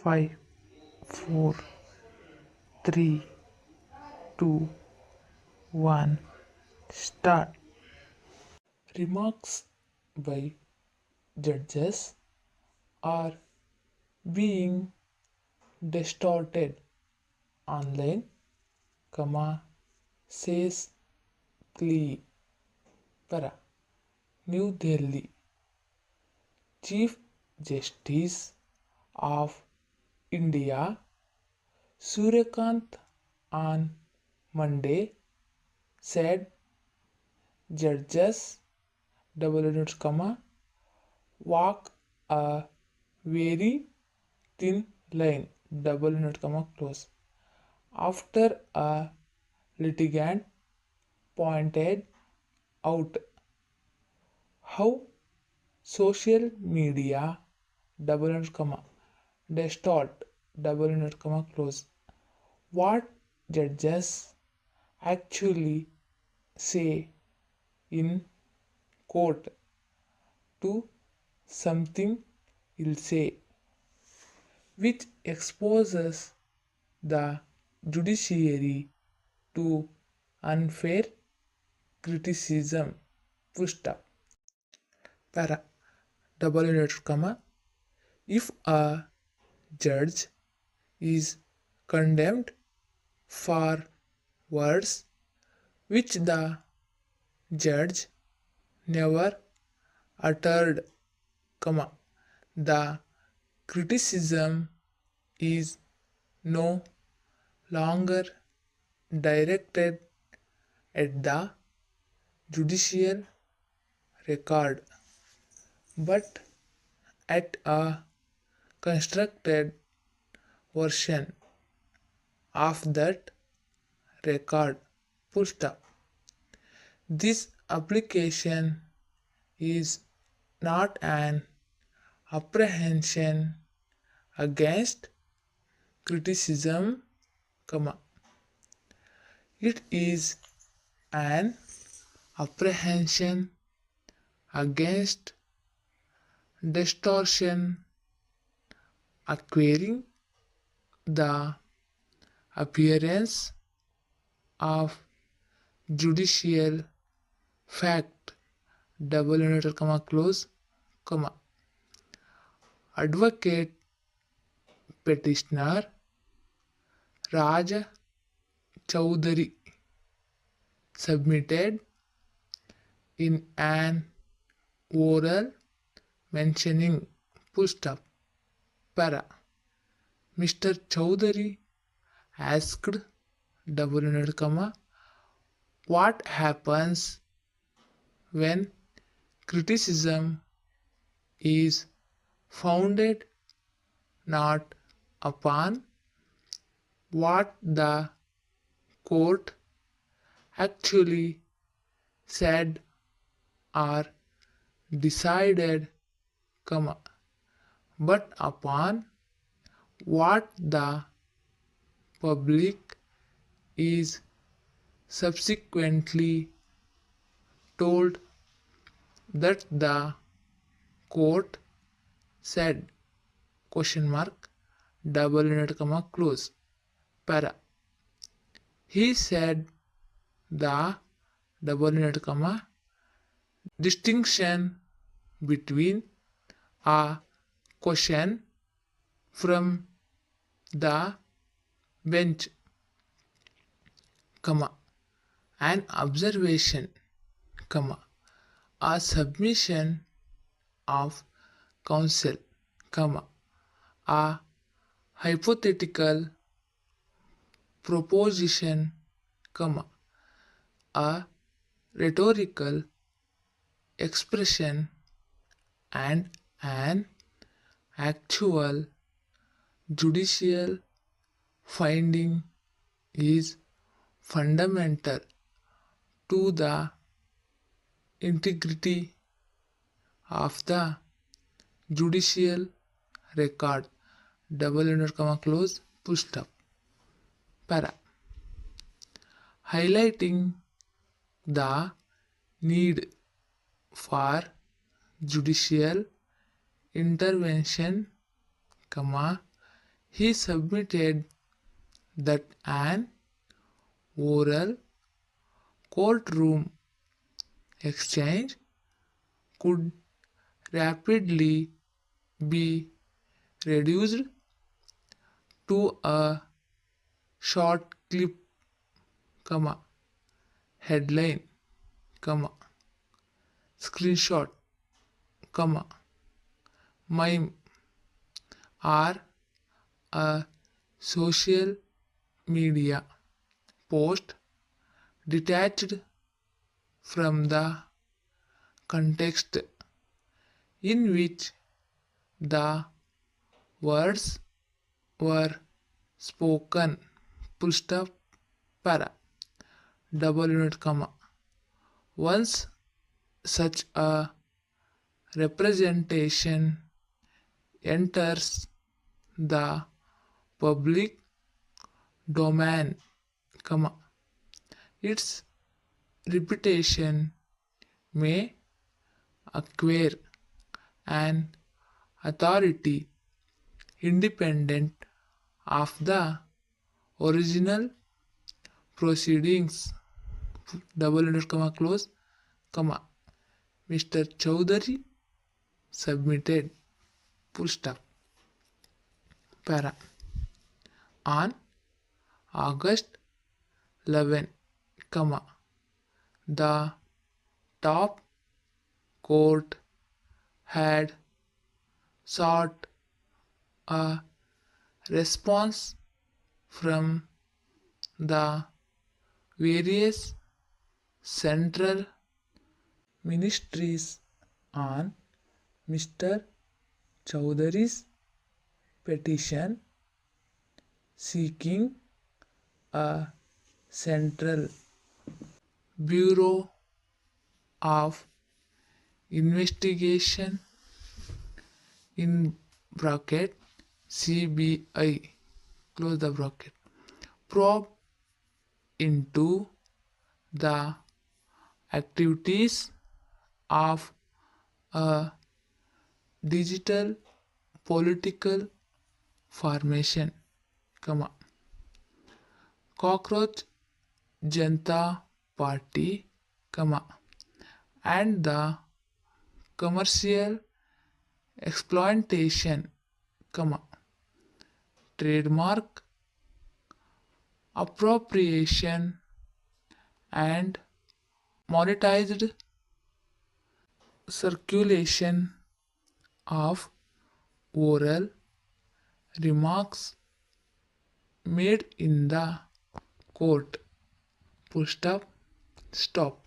5, 4, 3, 2, 1. Start. Remarks by judges are being distorted online, says Clee. Para. New Delhi. Chief Justice of India Suryakant on Monday said judges walk a very thin line close after a litigant pointed out how social media distort close what judges actually say in court to something he'll say, which exposes the judiciary to unfair criticism. Full stop. Para. Double inverted comma. If a judge is condemned for words which the judge never uttered, the criticism is no longer directed at the judicial record but at a constructed version of that record. Full stop. This application is not an apprehension against criticism, it is an apprehension against distortion acquiring the appearance of judicial fact close, advocate petitioner Raja Chowdhury submitted in an oral mentioning full stop. Para. Mr. Chowdhury asked what happens when criticism is founded not upon what the court actually said or decided, but upon what the public is subsequently told that the court said, close. Para. He said the distinction between a question from the bench, an observation, a submission of counsel, a hypothetical proposition, a rhetorical expression and an actual judicial finding is fundamental to the integrity of the judicial record. Close. Full stop. Para. Highlighting the need for judicial intervention, He submitted that an oral courtroom exchange could rapidly be reduced to a short clip, comma, headline, comma, screenshot, comma, mime, or a social media post detached from the context in which the words were spoken. Full stop, para, double unit comma. Once such a representation enters the public domain, comma, its reputation may acquire an authority independent of the original proceedings. Double unit comma close comma. Mr. Chowdhury submitted. Full stop. Para. On August 11, comma, the top court had sought a response from the various central ministries on Mr. Chowdhury's petition seeking a central bureau of investigation in bracket CBI close the bracket probe into the activities of a digital political formation, comma, Cockroach Janata Party, comma, and the commercial exploitation, comma, trademark appropriation and monetized circulation of oral remarks made in the court. Full stop. Stop.